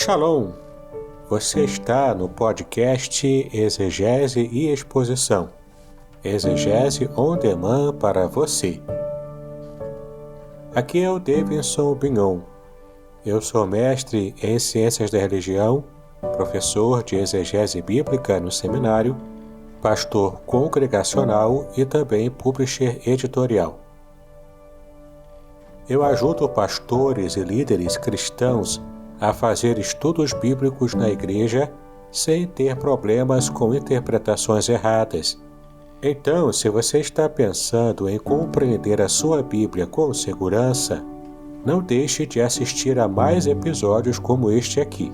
Shalom! Você está no podcast Exegese e Exposição. Exegese on demand para você. Aqui é o Davidson Bignon. Eu sou mestre em Ciências da Religião, professor de Exegese Bíblica no seminário, pastor congregacional e também publisher editorial. Eu ajudo pastores e líderes cristãos a fazer estudos bíblicos na igreja sem ter problemas com interpretações erradas. Então, se você está pensando em compreender a sua Bíblia com segurança, não deixe de assistir a mais episódios como este aqui.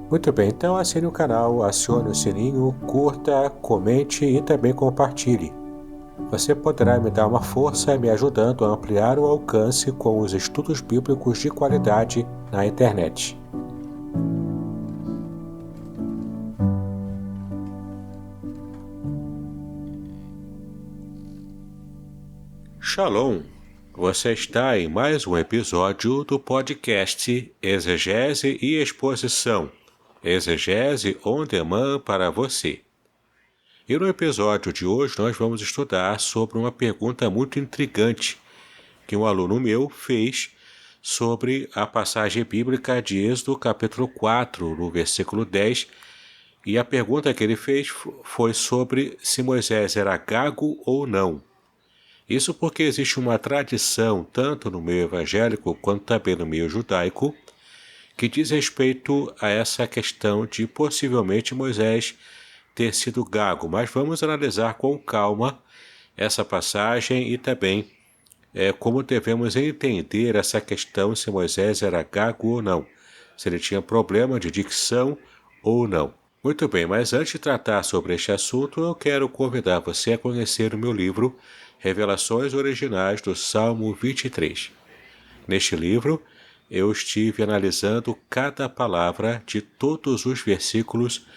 Muito bem, então assine o canal, acione o sininho, curta, comente e também compartilhe. Você poderá me dar uma força me ajudando a ampliar o alcance com os estudos bíblicos de qualidade na internet. Shalom! Você está em mais um episódio do podcast Exegese e Exposição. Exegese on demand para você. E no episódio de hoje nós vamos estudar sobre uma pergunta muito intrigante que um aluno meu fez sobre a passagem bíblica de Êxodo capítulo 4, no versículo 10, e a pergunta que ele fez foi sobre se Moisés era gago ou não. Isso porque existe uma tradição, tanto no meio evangélico quanto também no meio judaico, que diz respeito a essa questão de possivelmente Moisés ter sido gago, mas vamos analisar com calma essa passagem e também como devemos entender essa questão se Moisés era gago ou não, se ele tinha problema de dicção ou não. Muito bem, mas antes de tratar sobre este assunto, eu quero convidar você a conhecer o meu livro Revelações Originais do Salmo 23. Neste livro, eu estive analisando cada palavra de todos os versículos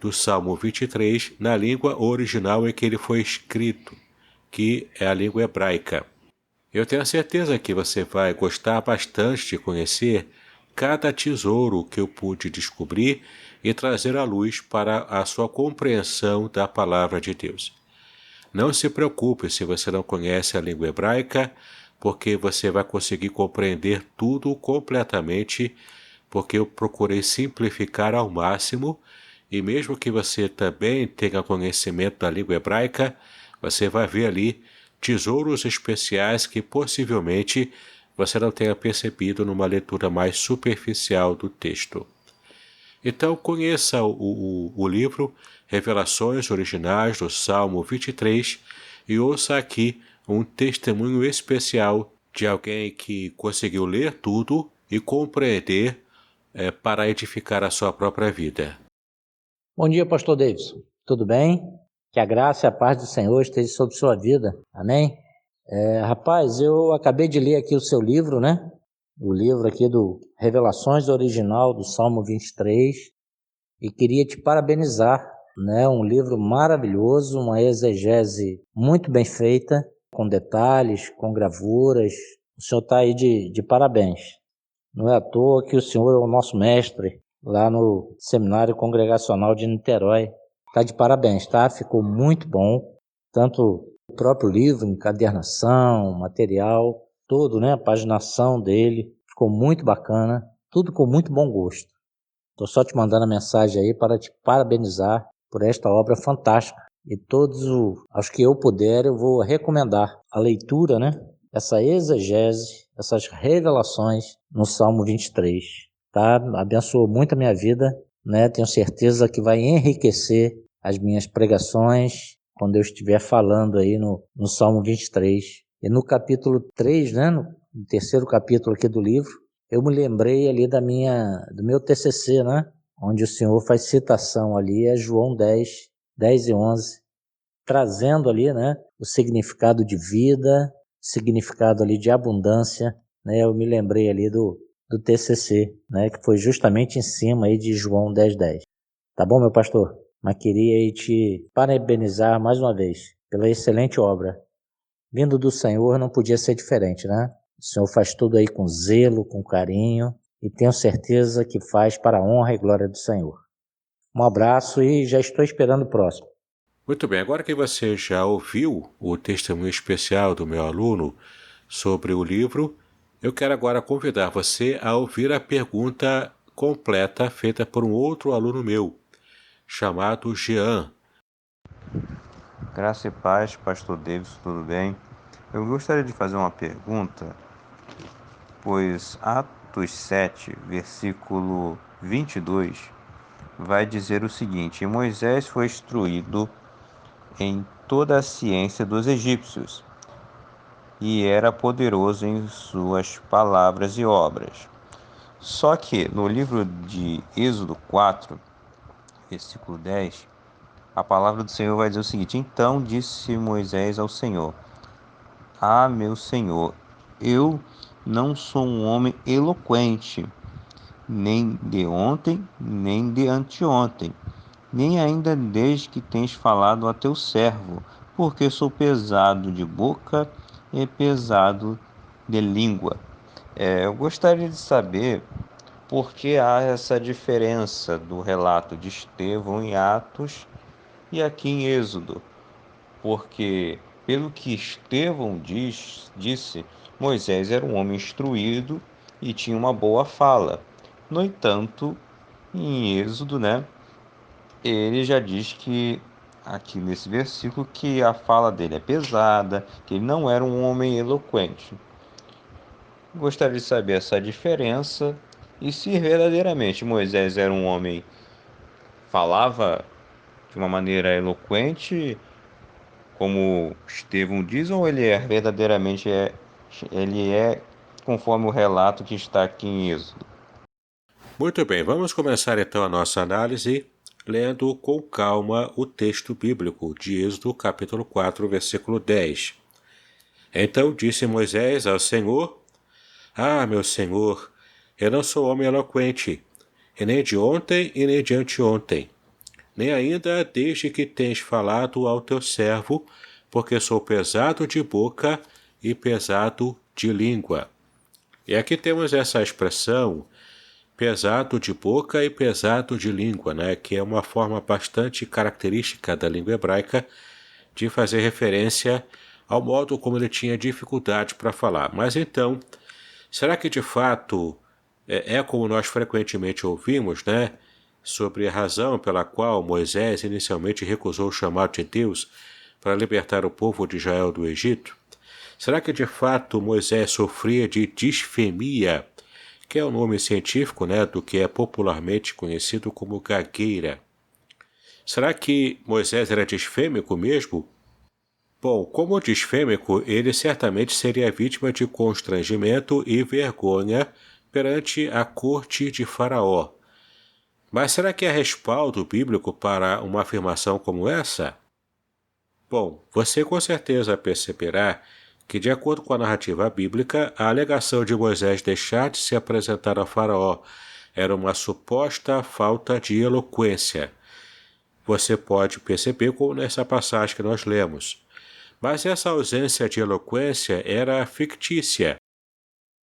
do Salmo 23 na língua original em que ele foi escrito, que é a língua hebraica. Eu tenho certeza que você vai gostar bastante de conhecer cada tesouro que eu pude descobrir e trazer à luz para a sua compreensão da palavra de Deus. Não se preocupe se você não conhece a língua hebraica, porque você vai conseguir compreender tudo completamente, porque eu procurei simplificar ao máximo. E mesmo que você também tenha conhecimento da língua hebraica, você vai ver ali tesouros especiais que possivelmente você não tenha percebido numa leitura mais superficial do texto. Então conheça o livro Revelações Originais do Salmo 23 e ouça aqui um testemunho especial de alguém que conseguiu ler tudo e compreender para edificar a sua própria vida. Bom dia, pastor Davidson. Tudo bem? Que a graça e a paz do Senhor esteja sobre sua vida. Amém? Rapaz, eu acabei de ler aqui o seu livro, né? O livro aqui do Revelações Original do Salmo 23 e queria te parabenizar, né? Um livro maravilhoso, uma exegese muito bem feita, com detalhes, com gravuras. O senhor está aí de parabéns. Não é à toa que o senhor é o nosso mestre lá no Seminário Congregacional de Niterói. Está de parabéns, tá? Ficou muito bom, tanto o próprio livro, encadernação, material, todo, né? A paginação dele, ficou muito bacana, tudo com muito bom gosto. Estou só te mandando a mensagem aí para te parabenizar por esta obra fantástica. E todos aos que eu puder, eu vou recomendar a leitura, né? Essa exegese, essas revelações no Salmo 23. Tá? Abençoou muito a minha vida, né? Tenho certeza que vai enriquecer as minhas pregações quando eu estiver falando aí no Salmo 23. E no capítulo 3, né? No terceiro capítulo aqui do livro, eu me lembrei ali do meu TCC, né? Onde o Senhor faz citação ali, é João 10 e 11, trazendo ali, né? O significado de vida, significado ali de abundância, né? Eu me lembrei ali do TCC, né? Que foi justamente em cima aí de João 10:10. Tá bom, meu pastor? Mas queria aí te parabenizar mais uma vez pela excelente obra. Vindo do Senhor não podia ser diferente, né? O Senhor faz tudo aí com zelo, com carinho e tenho certeza que faz para a honra e glória do Senhor. Um abraço e já estou esperando o próximo. Muito bem, agora que você já ouviu o testemunho especial do meu aluno sobre o livro, eu quero agora convidar você a ouvir a pergunta completa feita por um outro aluno meu, chamado Jean. Graça e paz, Pastor Davis, tudo bem? Eu gostaria de fazer uma pergunta, pois Atos 7, versículo 22, vai dizer o seguinte: Moisés foi instruído em toda a ciência dos egípcios, e era poderoso em suas palavras e obras. Só que no livro de Êxodo 4, versículo 10, a palavra do Senhor vai dizer o seguinte: Então disse Moisés ao Senhor: Ah, meu Senhor, eu não sou um homem eloquente, nem de ontem, nem de anteontem, nem ainda desde que tens falado a teu servo, porque sou pesado de boca e pesado de língua. Eu gostaria de saber por que há essa diferença do relato de Estevão em Atos e aqui em Êxodo. Porque, pelo que Estevão disse, Moisés era um homem instruído e tinha uma boa fala. No entanto, em Êxodo, ele já diz que, aqui nesse versículo, que a fala dele é pesada, que ele não era um homem eloquente. Gostaria de saber essa diferença e se verdadeiramente Moisés era um homem que falava de uma maneira eloquente, como Estevão diz, ou ele é verdadeiramente ele é conforme o relato que está aqui em Êxodo? Muito bem, vamos começar então a nossa análise lendo com calma o texto bíblico de Êxodo capítulo 4, versículo 10. Então disse Moisés ao Senhor: Ah, meu Senhor, eu não sou homem eloquente, e nem de ontem e nem de anteontem, nem ainda desde que tens falado ao teu servo, porque sou pesado de boca e pesado de língua. E aqui temos essa expressão, pesado de boca e pesado de língua, que é uma forma bastante característica da língua hebraica de fazer referência ao modo como ele tinha dificuldade para falar. Mas então, será que de fato é como nós frequentemente ouvimos, sobre a razão pela qual Moisés inicialmente recusou o chamado de Deus para libertar o povo de Israel do Egito? Será que de fato Moisés sofria de disfemia, que é o nome científico do que é popularmente conhecido como gagueira? Será que Moisés era disfêmico mesmo? Bom, como disfêmico, ele certamente seria vítima de constrangimento e vergonha perante a corte de Faraó. Mas será que há respaldo bíblico para uma afirmação como essa? Bom, você com certeza perceberá que, de acordo com a narrativa bíblica, a alegação de Moisés deixar de se apresentar ao Faraó era uma suposta falta de eloquência. Você pode perceber como nessa passagem que nós lemos. Mas essa ausência de eloquência era fictícia,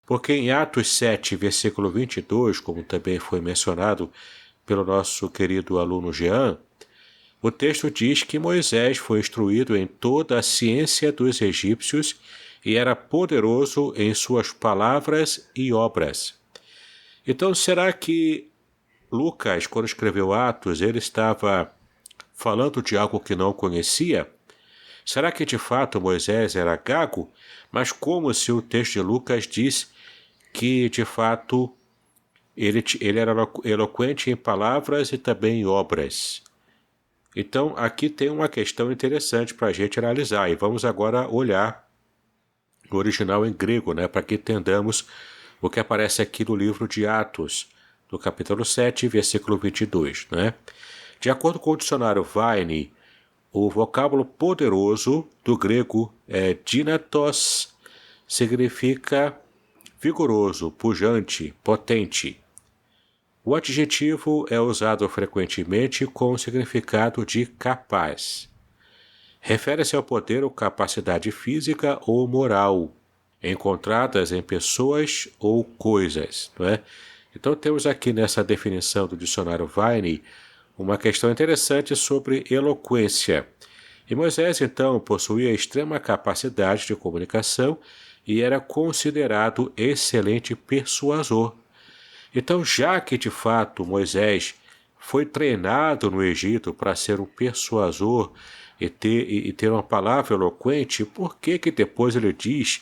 porque em Atos 7, versículo 22, como também foi mencionado pelo nosso querido aluno Jean, o texto diz que Moisés foi instruído em toda a ciência dos egípcios e era poderoso em suas palavras e obras. Então, será que Lucas, quando escreveu Atos, ele estava falando de algo que não conhecia? Será que de fato Moisés era gago? Mas como se o texto de Lucas diz que de fato ele era eloquente em palavras e também em obras? Então aqui tem uma questão interessante para a gente analisar, e vamos agora olhar o original em grego, para que entendamos o que aparece aqui no livro de Atos, no capítulo 7, versículo 22. De acordo com o dicionário Vine, o vocábulo poderoso do grego dynatos significa vigoroso, pujante, potente. O adjetivo é usado frequentemente com o significado de capaz. Refere-se ao poder ou capacidade física ou moral, encontradas em pessoas ou coisas. Então temos aqui nessa definição do dicionário Vine uma questão interessante sobre eloquência. E Moisés, então, possuía extrema capacidade de comunicação e era considerado excelente persuasor. Então, já que de fato Moisés foi treinado no Egito para ser um persuasor e ter uma palavra eloquente, por que depois ele diz,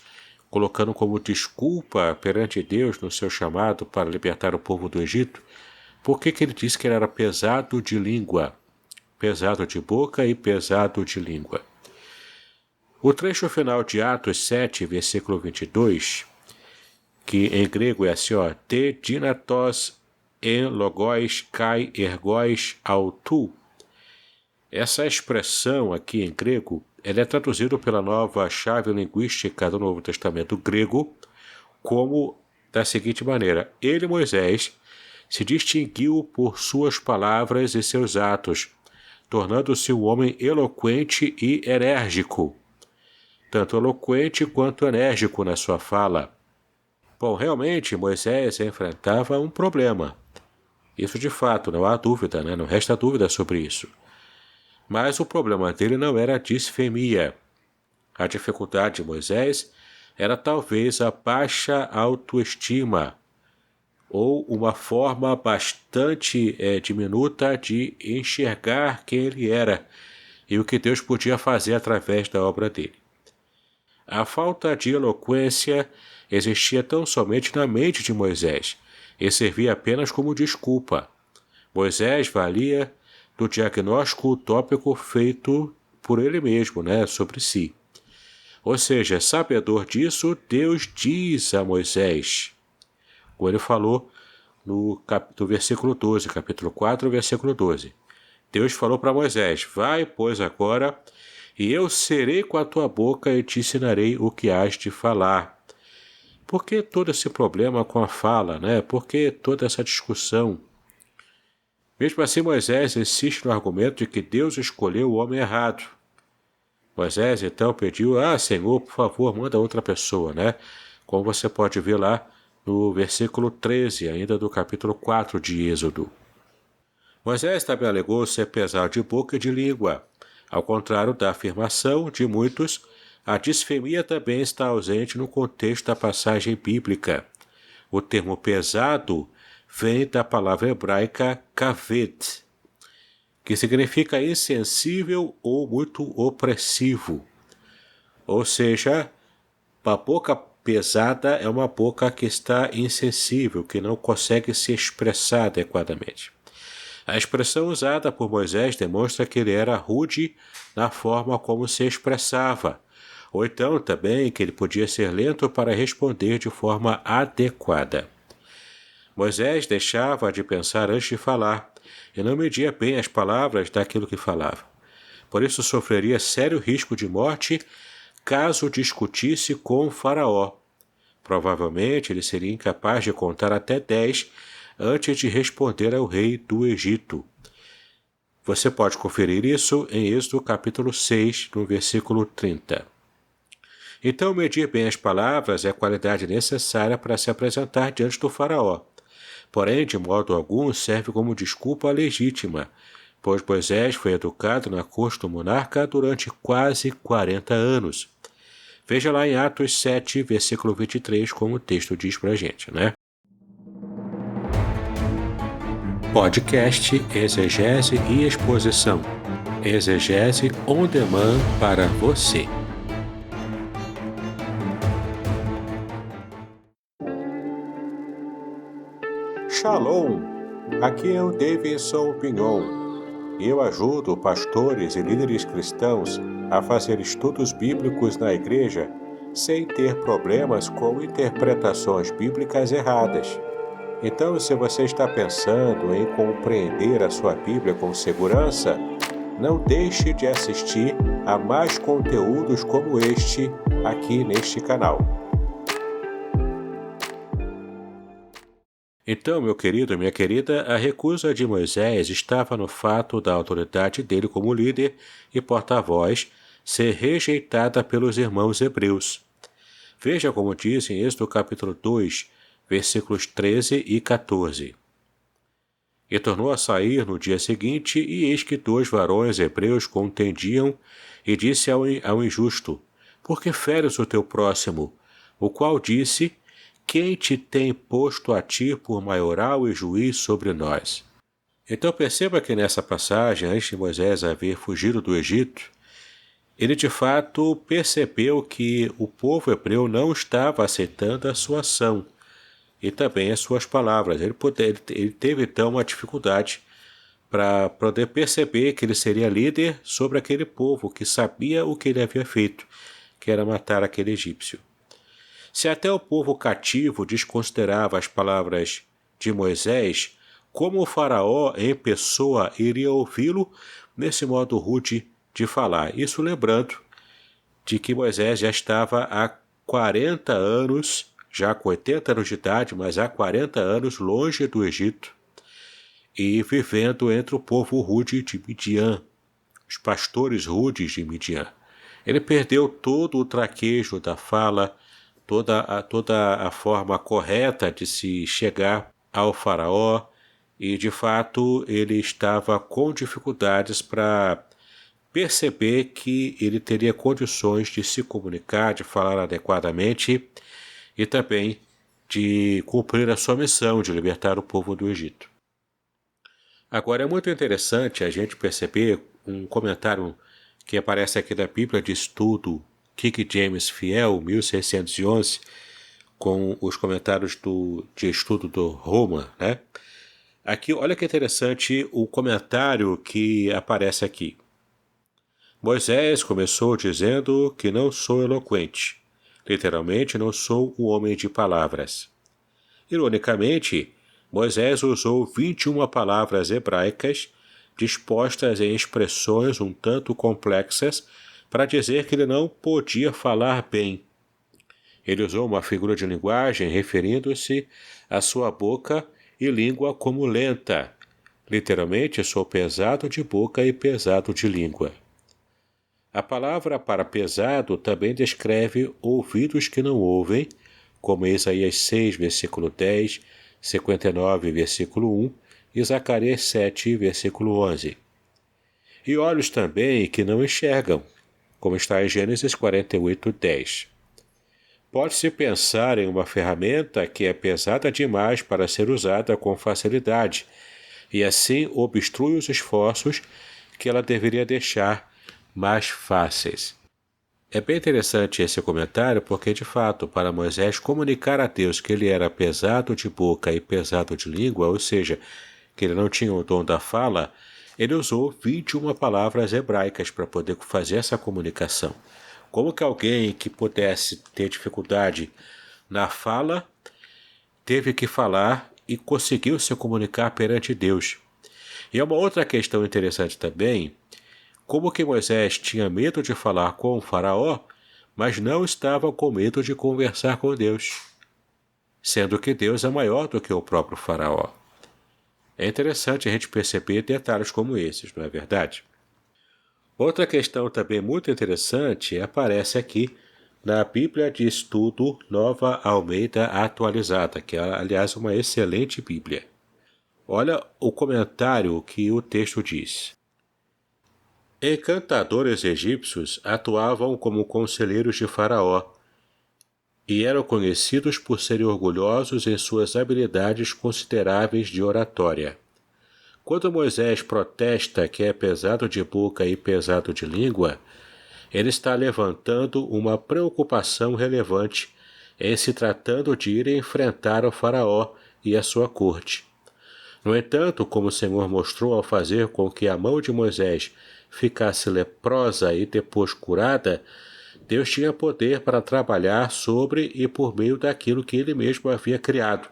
colocando como desculpa perante Deus no seu chamado para libertar o povo do Egito, por que ele diz que ele era pesado de língua? Pesado de boca e pesado de língua. O trecho final de Atos 7, versículo 22, que em grego é assim, te dinatos en logos kai ergos autu. Essa expressão aqui em grego, ela é traduzida pela nova chave linguística do Novo Testamento grego como da seguinte maneira: ele, Moisés, se distinguiu por suas palavras e seus atos, tornando-se um homem eloquente e enérgico, tanto eloquente quanto enérgico na sua fala. Bom, realmente Moisés enfrentava um problema. Isso de fato, não há dúvida, não resta dúvida sobre isso. Mas o problema dele não era a disfemia. A dificuldade de Moisés era talvez a baixa autoestima, ou uma forma bastante diminuta de enxergar quem ele era e o que Deus podia fazer através da obra dele. A falta de eloquência existia tão somente na mente de Moisés e servia apenas como desculpa. Moisés valia do diagnóstico utópico feito por ele mesmo, sobre si. Ou seja, sabedor disso, Deus diz a Moisés, como ele falou no versículo 12, capítulo 4, versículo 12. Deus falou para Moisés: vai, pois, agora, e eu serei com a tua boca e te ensinarei o que hás de falar. Por que todo esse problema com a fala, Por que toda essa discussão? Mesmo assim, Moisés insiste no argumento de que Deus escolheu o homem errado. Moisés, então, pediu: Senhor, por favor, manda outra pessoa, Como você pode ver lá no versículo 13, ainda do capítulo 4 de Êxodo. Moisés também alegou ser pesado de boca e de língua. Ao contrário da afirmação de muitos, a disfemia também está ausente no contexto da passagem bíblica. O termo pesado vem da palavra hebraica kaved, que significa insensível ou muito opressivo. Ou seja, a boca pesada é uma boca que está insensível, que não consegue se expressar adequadamente. A expressão usada por Moisés demonstra que ele era rude na forma como se expressava, ou então também que ele podia ser lento para responder de forma adequada. Moisés deixava de pensar antes de falar, e não media bem as palavras daquilo que falava. Por isso sofreria sério risco de morte caso discutisse com Faraó. Provavelmente ele seria incapaz de contar até 10 antes de responder ao rei do Egito. Você pode conferir isso em Êxodo capítulo 6, no versículo 30. Então, medir bem as palavras é a qualidade necessária para se apresentar diante do Faraó. Porém, de modo algum, serve como desculpa legítima, pois Moisés foi educado na corte do monarca durante quase 40 anos. Veja lá em Atos 7, versículo 23, como o texto diz pra gente, Podcast Exegese e Exposição. Exegese on demand para você. Shalom! Aqui é o Davidson Pignon. Eu ajudo pastores e líderes cristãos a fazer estudos bíblicos na igreja sem ter problemas com interpretações bíblicas erradas. Então, se você está pensando em compreender a sua Bíblia com segurança, não deixe de assistir a mais conteúdos como este aqui neste canal. Então, meu querido e minha querida, a recusa de Moisés estava no fato da autoridade dele como líder e porta-voz ser rejeitada pelos irmãos hebreus. Veja como diz em Êxodo capítulo 2, versículos 13 e 14. E tornou a sair no dia seguinte, e eis que 2 varões hebreus contendiam, e disse ao injusto: Por que feres o teu próximo? O qual disse: Quem te tem posto a ti por maioral e juiz sobre nós? Então perceba que nessa passagem, antes de Moisés haver fugido do Egito, ele de fato percebeu que o povo hebreu não estava aceitando a sua ação e também as suas palavras. Ele teve então uma dificuldade para poder perceber que ele seria líder sobre aquele povo que sabia o que ele havia feito, que era matar aquele egípcio. Se até o povo cativo desconsiderava as palavras de Moisés, como o faraó em pessoa iria ouvi-lo nesse modo rude de falar? Isso lembrando de que Moisés já estava há 40 anos, já com 80 anos de idade, mas há 40 anos longe do Egito e vivendo entre o povo rude de Midian, os pastores rudes de Midian. Ele perdeu todo o traquejo da fala, toda a forma correta de se chegar ao faraó, e de fato ele estava com dificuldades para perceber que ele teria condições de se comunicar, de falar adequadamente e também de cumprir a sua missão de libertar o povo do Egito. Agora é muito interessante a gente perceber um comentário que aparece aqui da Bíblia de Estudo King James Fiel, 1611, com os comentários de estudo do Roma, né? Aqui, olha que interessante o comentário que aparece aqui. Moisés começou dizendo que não sou eloquente. Literalmente, não sou um homem de palavras. Ironicamente, Moisés usou 21 palavras hebraicas dispostas em expressões um tanto complexas para dizer que ele não podia falar bem. Ele usou uma figura de linguagem referindo-se à sua boca e língua como lenta. Literalmente, sou pesado de boca e pesado de língua. A palavra para pesado também descreve ouvidos que não ouvem, como Isaías 6, versículo 10, 59, versículo 1 e Zacarias 7, versículo 11. E olhos também que não enxergam, como está em Gênesis 48, 10. Pode-se pensar em uma ferramenta que é pesada demais para ser usada com facilidade, e assim obstrui os esforços que ela deveria deixar mais fáceis. É bem interessante esse comentário porque, de fato, para Moisés comunicar a Deus que ele era pesado de boca e pesado de língua, ou seja, que ele não tinha o dom da fala, ele usou 21 palavras hebraicas para poder fazer essa comunicação. Como que alguém que pudesse ter dificuldade na fala teve que falar e conseguiu se comunicar perante Deus? E é uma outra questão interessante também, como que Moisés tinha medo de falar com o faraó, mas não estava com medo de conversar com Deus, sendo que Deus é maior do que o próprio faraó. É interessante a gente perceber detalhes como esses, não é verdade? Outra questão também muito interessante aparece aqui na Bíblia de Estudo Nova Almeida Atualizada, que é, aliás, uma excelente Bíblia. Olha o comentário que o texto diz. Encantadores egípcios atuavam como conselheiros de Faraó e eram conhecidos por serem orgulhosos em suas habilidades consideráveis de oratória. Quando Moisés protesta que é pesado de boca e pesado de língua, ele está levantando uma preocupação relevante em se tratando de ir enfrentar o faraó e a sua corte. No entanto, como o Senhor mostrou ao fazer com que a mão de Moisés ficasse leprosa e depois curada, Deus tinha poder para trabalhar sobre e por meio daquilo que ele mesmo havia criado,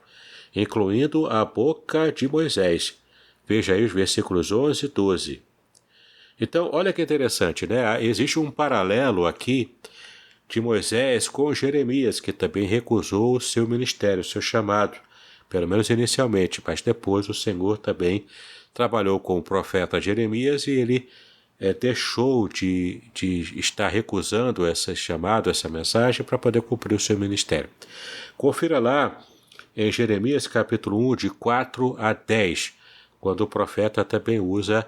incluindo a boca de Moisés. Veja aí os versículos 11 e 12. Então, olha que interessante, né? Existe um paralelo aqui de Moisés com Jeremias, que também recusou o seu ministério, o seu chamado, pelo menos inicialmente, mas depois o Senhor também trabalhou com o profeta Jeremias e ele deixou de estar recusando esse chamado, essa mensagem, para poder cumprir o seu ministério. Confira lá em Jeremias capítulo 1, de 4 a 10, quando o profeta também usa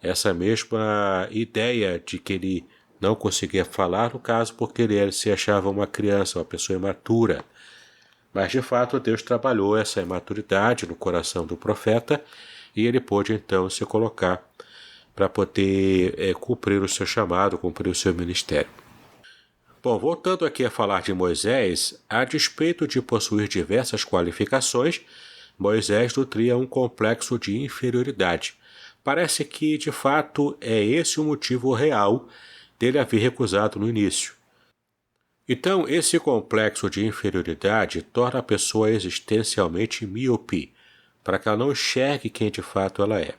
essa mesma ideia de que ele não conseguia falar, no caso, porque ele se achava uma criança, uma pessoa imatura. Mas, de fato, Deus trabalhou essa imaturidade no coração do profeta e ele pôde, então, se colocar para poder cumprir o seu chamado, cumprir o seu ministério. Bom, voltando aqui a falar de Moisés, a despeito de possuir diversas qualificações, Moisés nutria um complexo de inferioridade. Parece que, de fato, é esse o motivo real dele haver recusado no início. Então, esse complexo de inferioridade torna a pessoa existencialmente míope, para que ela não enxergue quem de fato ela é.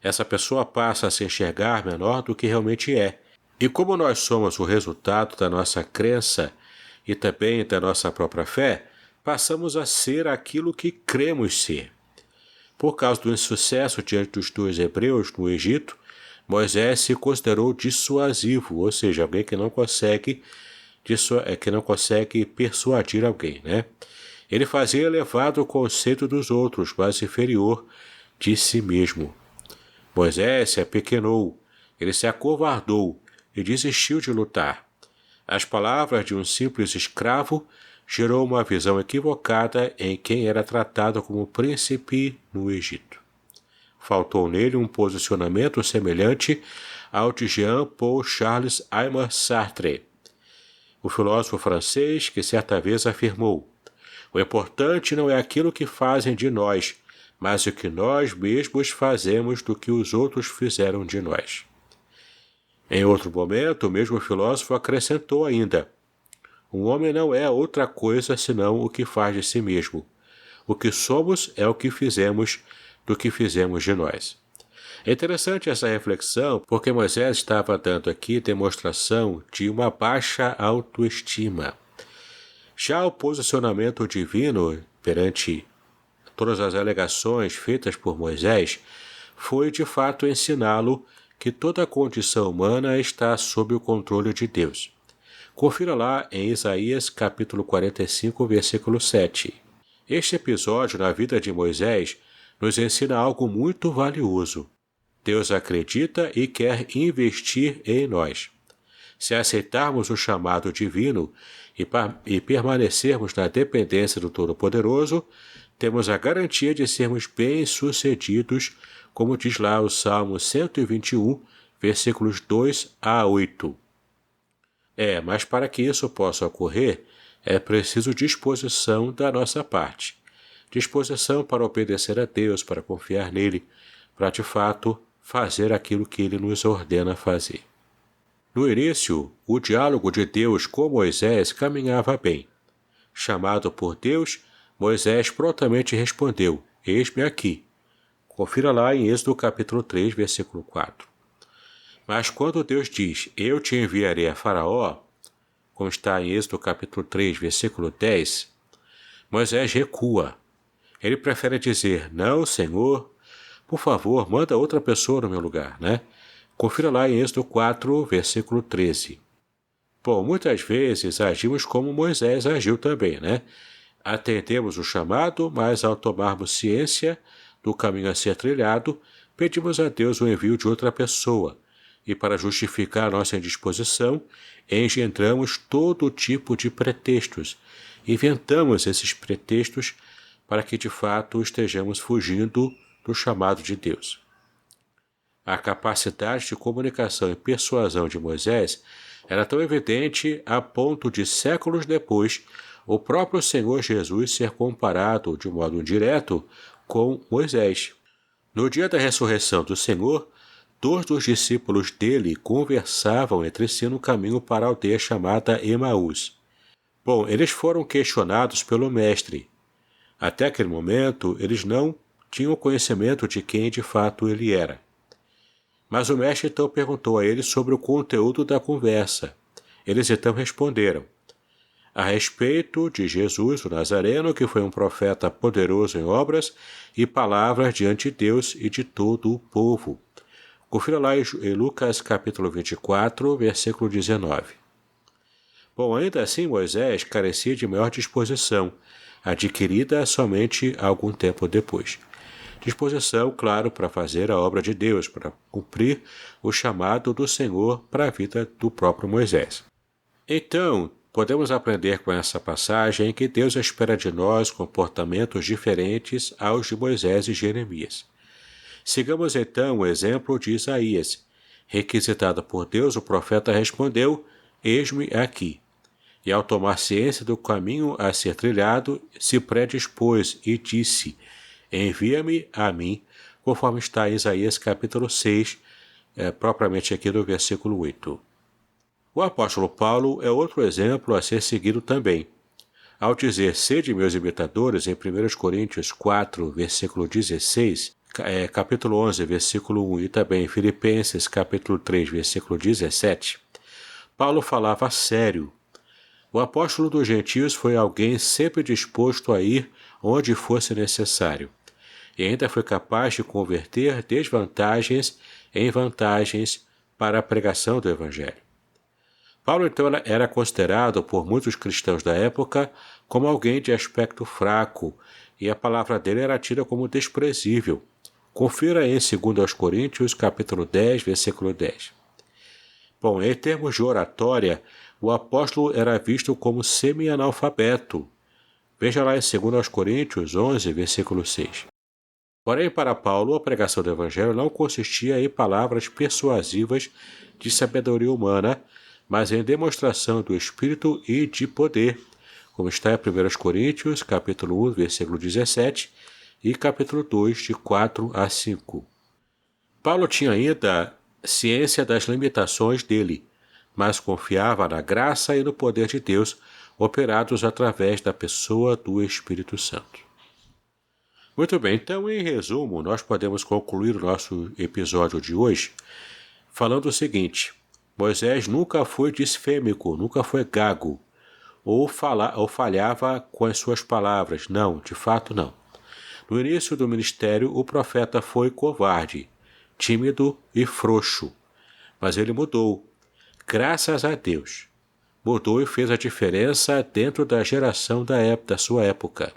Essa pessoa passa a se enxergar menor do que realmente é. E como nós somos o resultado da nossa crença e também da nossa própria fé, passamos a ser aquilo que cremos ser. Por causa do insucesso diante dos 2 hebreus no Egito, Moisés se considerou dissuasivo, ou seja, alguém que não consegue persuadir alguém, né? Ele fazia elevado o conceito dos outros, mas inferior de si mesmo. Moisés se apequenou, ele se acovardou e desistiu de lutar. As palavras de um simples escravo gerou uma visão equivocada em quem era tratado como príncipe no Egito. Faltou nele um posicionamento semelhante ao de Jean-Paul Charles Aimé Sartre, o filósofo francês que certa vez afirmou: o importante não é aquilo que fazem de nós, mas o que nós mesmos fazemos do que os outros fizeram de nós. Em outro momento, o mesmo filósofo acrescentou ainda: um homem não é outra coisa senão o que faz de si mesmo. O que somos é o que fizemos do que fizemos de nós. É interessante essa reflexão, porque Moisés estava dando aqui demonstração de uma baixa autoestima. Já o posicionamento divino perante todas as alegações feitas por Moisés foi de fato ensiná-lo que toda a condição humana está sob o controle de Deus. Confira lá em Isaías capítulo 45, versículo 7. Este episódio na vida de Moisés nos ensina algo muito valioso. Deus acredita e quer investir em nós. Se aceitarmos o chamado divino e permanecermos na dependência do Todo-Poderoso, temos a garantia de sermos bem-sucedidos, como diz lá o Salmo 121, versículos 2 a 8. Mas para que isso possa ocorrer, é preciso disposição da nossa parte. Disposição para obedecer a Deus, para confiar nele, para de fato fazer aquilo que ele nos ordena fazer. No início, o diálogo de Deus com Moisés caminhava bem. Chamado por Deus, Moisés prontamente respondeu: eis-me aqui. Confira lá em Êxodo capítulo 3, versículo 4. Mas quando Deus diz: eu te enviarei a Faraó, como está em Êxodo capítulo 3, versículo 10, Moisés recua. Ele prefere dizer: não, Senhor, por favor, manda outra pessoa no meu lugar, né? Confira lá em Êxodo 4, versículo 13. Bom, muitas vezes agimos como Moisés agiu também, né? Atendemos o chamado, mas ao tomarmos ciência do caminho a ser trilhado, pedimos a Deus o envio de outra pessoa, e para justificar nossa indisposição, engendramos todo tipo de pretextos. Inventamos esses pretextos para que de fato estejamos fugindo do chamado de Deus. A capacidade de comunicação e persuasão de Moisés era tão evidente a ponto de, séculos depois, o próprio Senhor Jesus ser comparado de modo indireto com Moisés. No dia da ressurreição do Senhor, 2 dos discípulos dele conversavam entre si no caminho para a aldeia chamada Emaús. Bom, eles foram questionados pelo mestre. Até aquele momento, eles não tinham conhecimento de quem de fato ele era. Mas o mestre então perguntou a eles sobre o conteúdo da conversa. Eles então responderam: a respeito de Jesus, o Nazareno, que foi um profeta poderoso em obras e palavras diante de Deus e de todo o povo. Confira lá em Lucas capítulo 24, versículo 19. Bom, ainda assim Moisés carecia de maior disposição. adquirida somente algum tempo depois. Disposição, claro, para fazer a obra de Deus, para cumprir o chamado do Senhor para a vida do próprio Moisés. Então, podemos aprender com essa passagem que Deus espera de nós comportamentos diferentes aos de Moisés e Jeremias. Sigamos então o exemplo de Isaías. Requisitado por Deus, o profeta respondeu: "Eis-me aqui." E ao tomar ciência do caminho a ser trilhado, se predispôs e disse: "Envia-me a mim", conforme está em Isaías capítulo 6, propriamente aqui no versículo 8. O apóstolo Paulo é outro exemplo a ser seguido também. Ao dizer: "Sede meus imitadores", em 1 Coríntios 4, versículo 16, capítulo 11, versículo 1 e também Filipenses capítulo 3, versículo 17, Paulo falava sério. O apóstolo dos gentios foi alguém sempre disposto a ir onde fosse necessário, e ainda foi capaz de converter desvantagens em vantagens para a pregação do Evangelho. Paulo, então, era considerado por muitos cristãos da época como alguém de aspecto fraco, e a palavra dele era tida como desprezível. Confira em 2 Coríntios, capítulo 10, versículo 10. Bom, em termos de oratória, o apóstolo era visto como semi-analfabeto. Veja lá em 2 Coríntios 11, versículo 6. Porém, para Paulo, a pregação do Evangelho não consistia em palavras persuasivas de sabedoria humana, mas em demonstração do Espírito e de poder, como está em 1 Coríntios, capítulo 1, versículo 17, e capítulo 2, de 4 a 5. Paulo tinha ainda ciência das limitações dele, mas confiava na graça e no poder de Deus, operados através da pessoa do Espírito Santo. Muito bem, então, em resumo, nós podemos concluir o nosso episódio de hoje falando o seguinte: Moisés nunca foi disfêmico, nunca foi gago, ou falhava com as suas palavras. Não, de fato não. No início do ministério, o profeta foi covarde, tímido e frouxo, mas ele mudou, graças a Deus. Mudou e fez a diferença dentro da geração da sua época.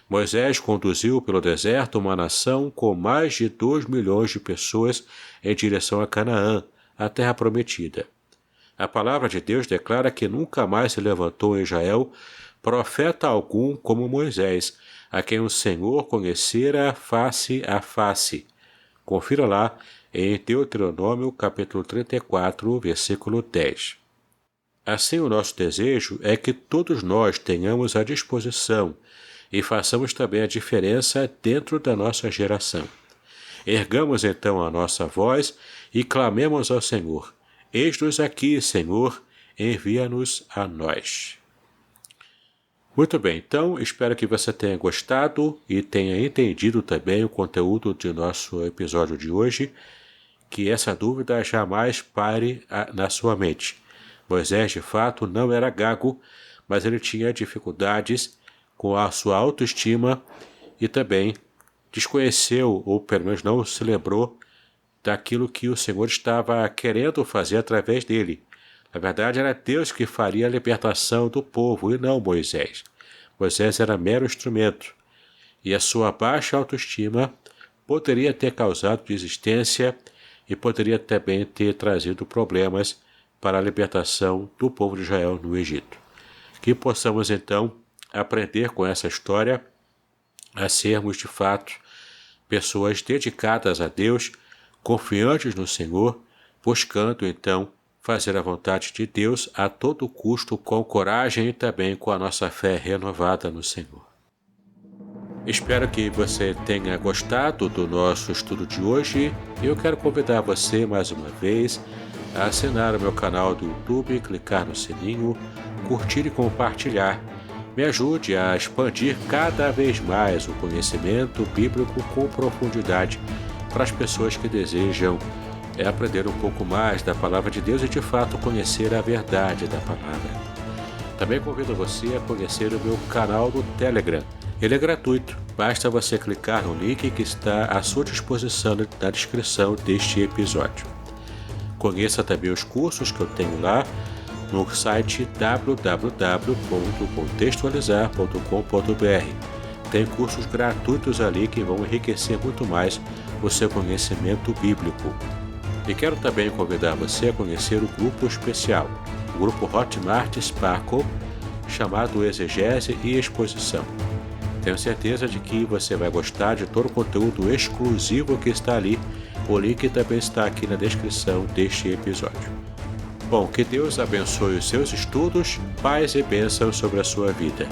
Moisés conduziu pelo deserto uma nação com mais de 2 milhões de pessoas em direção a Canaã, a terra prometida. A palavra de Deus declara que nunca mais se levantou em Israel profeta algum como Moisés, a quem o Senhor conhecera face a face. Confira lá em Deuteronômio capítulo 34, versículo 10. Assim, o nosso desejo é que todos nós tenhamos a disposição e façamos também a diferença dentro da nossa geração. Ergamos então a nossa voz e clamemos ao Senhor: "Eis-nos aqui, Senhor, envia-nos a nós." Muito bem, então espero que você tenha gostado e tenha entendido também o conteúdo de nosso episódio de hoje, que essa dúvida jamais pare na sua mente. Moisés, de fato, não era gago, mas ele tinha dificuldades com a sua autoestima e também desconheceu, ou pelo menos não se lembrou, daquilo que o Senhor estava querendo fazer através dele. Na verdade, era Deus que faria a libertação do povo e não Moisés. Moisés era mero instrumento, e a sua baixa autoestima poderia ter causado desistência e poderia também ter trazido problemas para a libertação do povo de Israel no Egito. Que possamos então aprender com essa história a sermos de fato pessoas dedicadas a Deus, confiantes no Senhor, buscando então fazer a vontade de Deus a todo custo, com coragem e também com a nossa fé renovada no Senhor. Espero que você tenha gostado do nosso estudo de hoje. Eu quero convidar você mais uma vez a assinar o meu canal do YouTube, clicar no sininho, curtir e compartilhar. Me ajude a expandir cada vez mais o conhecimento bíblico com profundidade para as pessoas que desejam aprender um pouco mais da Palavra de Deus e de fato conhecer a verdade da Palavra. Também convido você a conhecer o meu canal do Telegram. Ele é gratuito, basta você clicar no link que está à sua disposição na descrição deste episódio. Conheça também os cursos que eu tenho lá, no site www.contextualizar.com.br. Tem cursos gratuitos ali que vão enriquecer muito mais o seu conhecimento bíblico. E quero também convidar você a conhecer o grupo especial, o grupo Hotmart Sparkle, chamado Exegese e Exposição. Tenho certeza de que você vai gostar de todo o conteúdo exclusivo que está ali. O link também está aqui na descrição deste episódio. Bom, que Deus abençoe os seus estudos, paz e bênçãos sobre a sua vida.